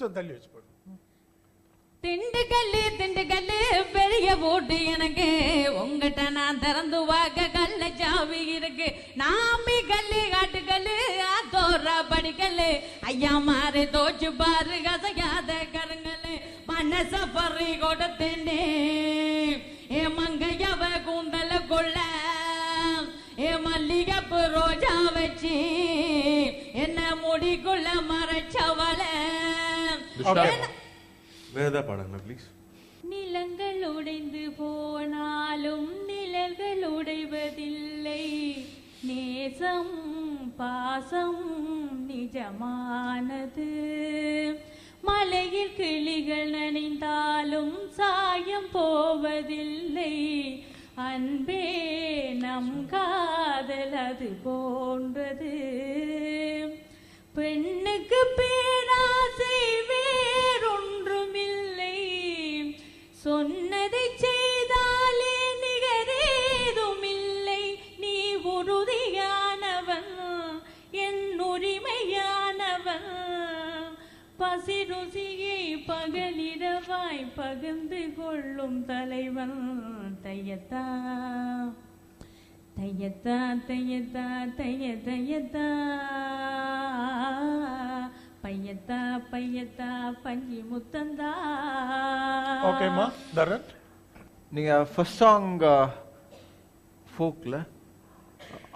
கொஞ்சம் தள்ளி வச்சு போடு. திண்டுக்கல்லு பெரிய போட்டு எனக்கு உங்ககிட்ட நான் திறந்து வாக்க கல்ல சாவி இருக்கு. நாமி கல்லு காட்டுக்கல்லு தோற படிக்கல்லு ஐயா மாறு தோச்சு பாரு கசையாத கருங்கல்லு மனச பறி கொடுத்தேனே ஏ மங்கையவ கூந்தல கொள்ள ஏ மல்லிகப்பு ரோஜா வச்சு என்ன முடிக்குள்ள மறைச்சவள. வேதா பாடுங்க ப்ளீஸ். நிலங்கள் உடைந்து போனாலும் நிழல்கள் உடைவதில்லை, நேசம் பாசம் நிஜமானது. மலையில் கிளிகள் நனைந்தாலும் சாயம் போவதில்லை, அன்பே நம் காதல் அது போன்றது. பெண்ணுக்கு பேராசை வேறொன்றுமில்லை, சொன்னதை செய்தாலே நிகரேதுமில்லை. நீ உறுதியானவன் என் உரிமையானவன், பசி ருசியை பகலிரவாய் பகிர்ந்து கொள்ளும் தலைவன். தையத்தா தையத்தா தையத்தா தைய தையத்தா பையத்தா பையத்தா பஞ்சி முத்தந்தா. ஓகேம்மா தரன், நீங்க ஃபர்ஸ்ட் சாங் ஃபோக்ல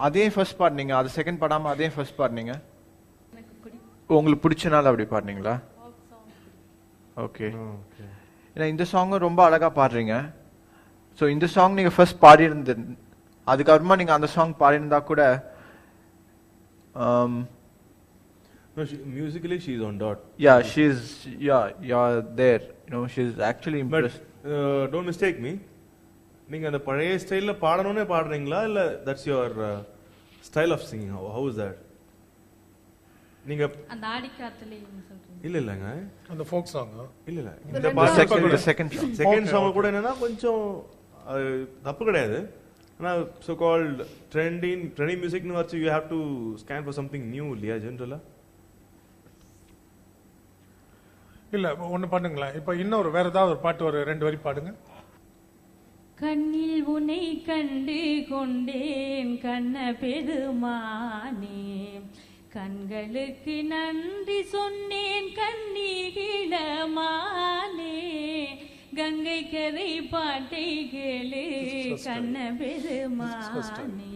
அதே ஃபர்ஸ்ட் பாடுனீங்க, அது செகண்ட் பாடாம அதே ஃபர்ஸ்ட் பாடுனீங்க. உங்களுக்கு பிடிச்சனால அப்படி பாடுனீங்களா? ஓகே. ஏன்னா இந்த சாங்கும் ரொம்ப அழகா பாடுறீங்க. ஸோ இந்த சாங் நீங்க ஃபர்ஸ்ட் பாடியிருந்து அதுக்கப்புறமா நீங்க அந்த சாங் பாடியிருந்தா கூட. No, musically she's on dot. Yeah, you're there. You know, she's actually impressed. But don't mistake me. நீங்க அந்த பழைய ஸ்டைல்ல பாடணும்னே பாடுறீங்களா இல்ல that's your style of singing? How is that? நீங்க அந்த ஆடிக்காத்துல சொல்றீங்க? இல்லங்க அந்த ஃபோக் சாங் இல்ல The second song கூட என்னன்னா கொஞ்சம் தப்பு கிடையாது. ஆனா so called trending music னு வச்சு you have to scan for something new இல்லையா ஜெனரலா? இல்ல ஒண்ணு பண்ணுங்களா, இப்ப இன்னொரு வேற ஏதாவது ஒரு பாட்டு ஒரு 2 வரி பாடுங்க. கண்ணில் உன்னை கண்டு கொண்டேன் கண்ண பெருமானே, கண்களுக்கு நன்றி சொன்னேன் கண்ணீகிழமானே, கங்கை கரை பாட்டை கேளு கண்ண பெருமானே.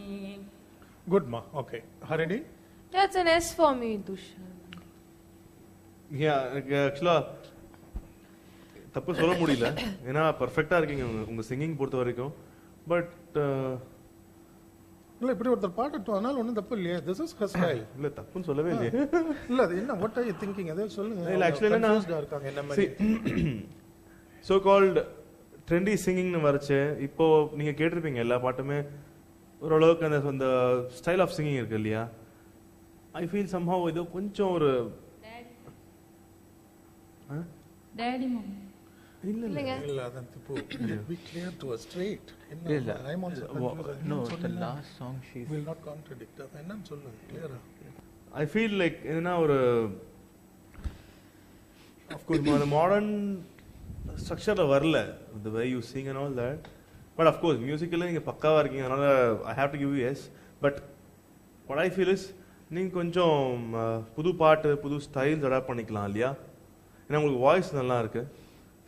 குட் மா. Okay Harini. That's an S for me, Dushan. ஆக்சுவலா தப்பு சொல்ல முடியல, ஏன்னா பர்ஃபெக்டா இருக்கீங்க உங்க சிங்கிங் பொறுத்த வரைக்கும். பட் இல்ல இப்படி ஒருத்தர் பாடட்டும், அதனால ஒண்ணும் தப்பு இல்லையே. This is her style. இல்ல தப்புன்னு சொல்லவே இல்லையே. இல்ல அது என்ன வாட் ஆர் யூ திங்கிங் அதே சொல்லுங்க. இல்ல ஆக்சுவலி என்ன இருக்காங்க என்ன மாதிரி சோ கால்ட் ட்ரெண்டி சிங்கிங்னு வரச்சு. இப்போ நீங்க கேட்டிருப்பீங்க எல்லா பாட்டுமே ஓரளவுக்கு அந்த ஸ்டைல் ஆஃப் சிங்கிங் இருக்கு இல்லையா. ஐ ஃபீல் சம்ஹவ் இது கொஞ்சம் ஒரு டாடி மம்மி இல்ல அதான் தப்பு. Be clear to us straight. இல்ல I'm also no, the last song she will not contradict. என்னன்னு சொல்லு கிளியரா. ஐ ஃபீல் லைக் என்னன்னா ஒரு of course the modern structure வரல the way you sing and all that, but of course musically நீங்க பக்காவா இருக்கீங்க, அதனால I have to give you yes. But what I feel is நீங்க கொஞ்சம் புது பாட்டு புது ஸ்டைல்ஸ் அடாப்ட் பண்ணிக்கலாம் இல்லையா. ஏன்னா உங்களுக்கு வாய்ஸ் நல்லா இருக்கு,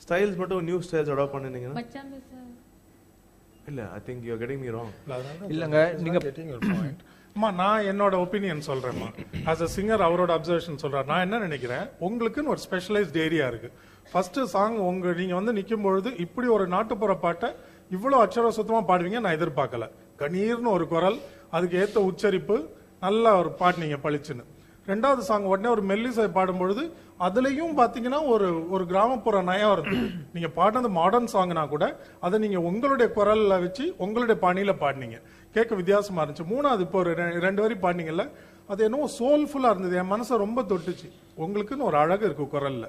ஸ்டைல்ஸ் மட்டும் நியூ ஸ்டைல்ஸ் அடாப்ட் பண்ணிட்டீங்கன்னா மச்சான் பேச இல்ல. I think you are getting me wrong. இல்லங்க நீங்க getting your point. அம்மா நான் என்னோட ஒப்பீனியன் சொல்றேன்மா. as a singer அவரோட அப்சர்வேஷன் சொல்றாரு. நான் என்ன நினைக்கிறேன், உங்களுக்குன்னு ஒரு ஸ்பெஷலைஸ்ட் ஏரியா இருக்கு. ஃபர்ஸ்ட் சாங் நீங்க வந்து நிக்கும் பொழுது இப்படி ஒரு நாட்டுப்புற பாட்டை இவ்வளவு அச்சர சுத்தமா பாடுவீங்க நான் எதிர்பார்க்கல. கணீர்னு ஒரு குரல், அதுக்கு ஏத்த உச்சரிப்பு, நல்ல ஒரு பாட்டு நீங்க பளிச்சுன்னு. ரெண்டாவது சாங் உடனே ஒரு மெல்லிசை பாடும்பொழுது அதுலயும் பாத்தீங்கன்னா ஒரு கிராமப்புற நயம் இருக்கு. நீங்க பாடினது மாடர்ன் சாங்னா கூட அதை நீங்க உங்களுடைய குரல்ல வச்சு உங்களுடைய பாணியில பாடினீங்க, கேட்க வித்தியாசமா இருந்துச்சு. மூணாவது இப்போ ஒரு 2 வரி பாடினீங்கல்ல, அது என்னவோ சோல்ஃபுல்லா இருந்தது, என் மனசை ரொம்ப தொட்டுச்சு. உங்களுக்குன்னு ஒரு அழகு இருக்கு குரல்ல.